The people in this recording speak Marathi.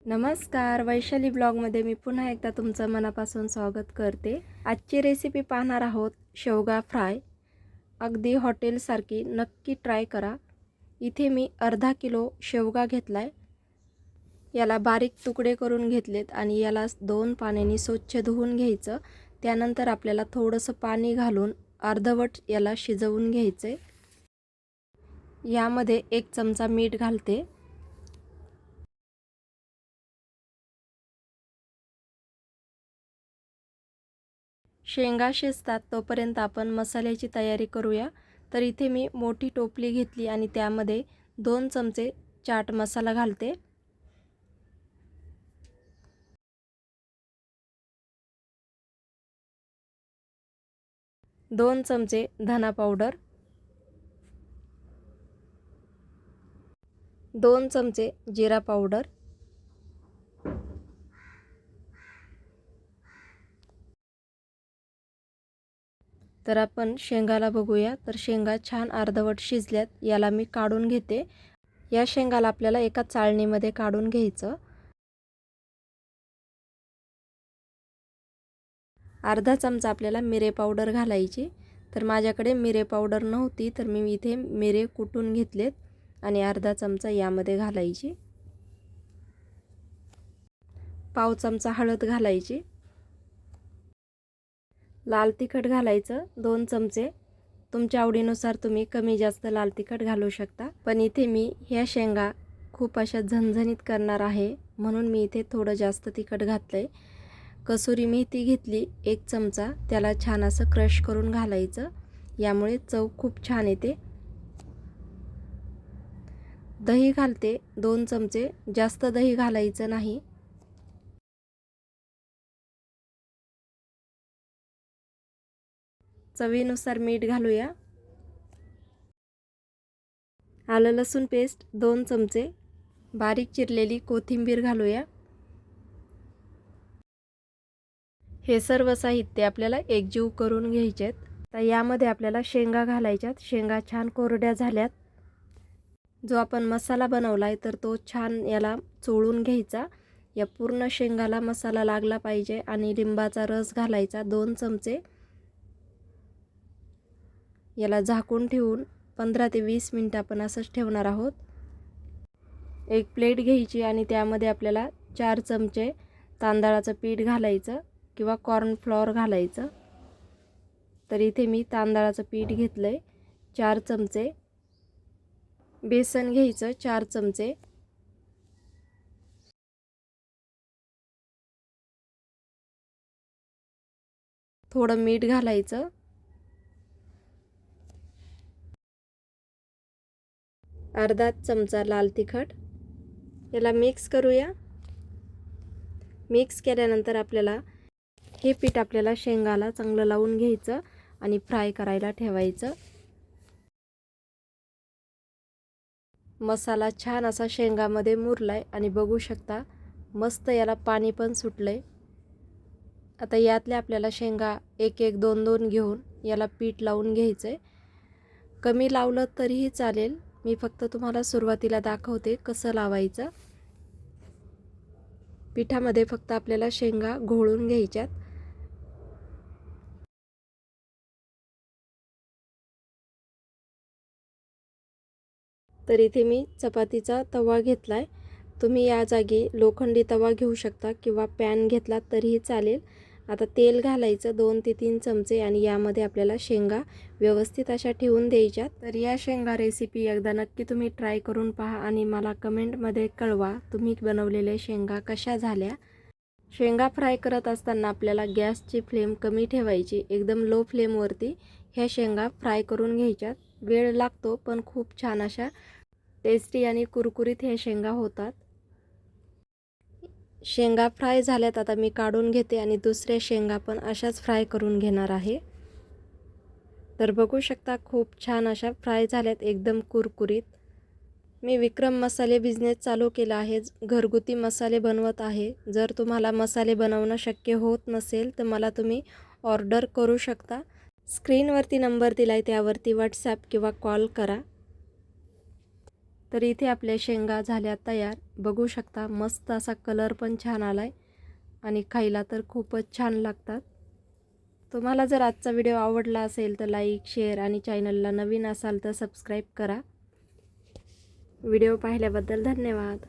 नमस्कार, वैशाली ब्लॉगमध्ये मी पुन्हा एकदा तुमचं मनापासून स्वागत करते। आजची रेसिपी पाहणार आहोत शेवगा फ्राय। अगदी हॉटेलसारखी, नक्की ट्राय करा। इथे मी अर्धा किलो शेवगा घेतलाय। याला बारीक तुकडे करून घेतलेत आणि याला 2 पाण्याने स्वच्छ धुवून घ्यायचं। त्यानंतर आपल्याला थोडंसं पाणी घालून अर्धवट याला शिजवून घ्यायचे। यामध्ये 1 चमचा मीठ घालते। शेंगा शिजतात तोपर्यंत आपण मसाल्याची तयारी करूया। तर इथे मी मोठी टोपली घेतली आणि त्यामध्ये 2 चमचे चाट मसाला घालते। 2 चमचे धना पावडर, 2 चमचे जिरा पावडर, तर आपण शेंगाला बघूया। तर शेंगा छान अर्धवट शिजल्यात। याला मी काढून घेते। या शेंगाला आपल्याला एका चाळणीमध्ये काढून घ्यायचं। अर्धा चमचा आपल्याला मिरे पावडर घालायची। तर माझ्याकडे मिरे पावडर नव्हती तर मी इथे मिरे कुटून घेतलेत आणि अर्धा चमचा यामध्ये घालायची। पाव चमचा हळद घालायची। लाल तिखट घालायचं 2 चमचे। तुमच्या आवडीनुसार तुम्ही कमी जास्त लाल तिखट घालू शकता। पण इथे मी ह्या शेंगा खूप अशा झणझणीत करणार आहे म्हणून मी इथे थोडं जास्त तिखट घातलंय। कसुरी मेथी घेतली 1 चमचा, त्याला छान असं क्रश करून घालायचं। यामुळे चव खूप छान येते। दही घालते 2 चमचे, जास्त दही घालायचं नाही। चवीनुसार मीठ घालूया। आलं लसूण पेस्ट 2 चमचे, बारीक चिरलेली कोथिंबीर घालूया। हे सर्व साहित्य आपल्याला एकजीव करून घ्यायचेत। तर यामध्ये आपल्याला शेंगा घालायच्यात। शेंगा छान कोरड्या झाल्यात। जो आपण मसाला बनवलाय तर तो छान याला चोळून घ्यायचा। या पूर्ण शेंगाला मसाला लागला पाहिजे आणि लिंबाचा रस घालायचा 2 चमचे। याला झाकून ठेवून 15 ते 20 मिनिट आपण असंच ठेवणार आहोत। एक प्लेट घ्यायची आणि त्यामध्ये आपल्याला 4 चमचे तांदळाचं पीठ घालायचं किंवा कॉर्न फ्लोअर घालायचं। तर इथे मी तांदळाचं पीठ घेतलंय 4 चमचे। बेसन घ्यायचं 4 चमचे। थोडं मीठ घालायचं। अर्धा चमचा लाल तिखट। याला मिक्स करूया। मिक्स केल्यानंतर आपल्याला हे पीठ आपल्याला शेंगाला चांगलं लावून घ्यायचं आणि फ्राय करायला ठेवायचं। मसाला छान असा शेंगामध्ये मुरलाय आणि बघू शकता मस्त याला पाणी पण सुटलंय। आता यातल्या आपल्याला शेंगा 1-1, 2-2 घेऊन याला पीठ लावून घ्यायचंय। कमी लावलं तरीही चालेल, मी फक्त तुम्हाला सुरुवातीला दाखवते कसं लावायचं। पिठामध्ये फक्त आपल्याला शेंगा घोळून घ्यायच्यात। तर इथे मी चपातीचा तवा घेतलाय। तुम्ही या जागी लोखंडी तवा घेऊ शकता किंवा पॅन घेतला तरीही चालेल। आता तेल घालायचं 2 ते 3 चमचे आणि यामध्ये आपल्याला शेंगा व्यवस्थित अशा ठेवून द्यायच्या। तर या शेंगा रेसिपी एकदा नक्की तुम्ही ट्राय करून पहा आणि मला कमेंटमध्ये कळवा तुम्ही बनवलेल्या शेंगा कशा झाल्या। शेंगा फ्राय करत असताना आपल्याला गॅसची फ्लेम कमी ठेवायची। एकदम लो फ्लेमवरती ह्या शेंगा फ्राय करून घ्यायच्यात। वेळ लागतो पण खूप छान अशा टेस्टी आणि कुरकुरीत ह्या शेंगा होतात। शेंगा फ्राय झाल्यात आता मी काढून घेते आणि दुसऱ्या शेंगा पण अशाच फ्राय करून घेणार आहे। तर बघू शकता खूप छान अशा फ्राय झाल्यात एकदम कुरकुरीत। मी विक्रम मसाले बिझनेस चालू केला आहे। घरगुती मसाले बनवत आहे। जर तुम्हाला मसाले बनवणं शक्य होत नसेल तर मला तुम्ही ऑर्डर करू शकता। स्क्रीनवरती नंबर दिलाय त्यावरती व्हॉट्सॲप किंवा कॉल करा। तर इथे आपल्या शेंगा झाल्या तयार. बघू शकता मस्त असा कलर पण छान आलाय आणि खायला तर खूपच छान लागतात. तुम्हाला जर आजचा व्हिडिओ आवडला असेल तर लाईक, शेअर आणि चॅनलला नवीन असाल तर सबस्क्राईब करा. व्हिडिओ पाहिल्याबद्दल धन्यवाद.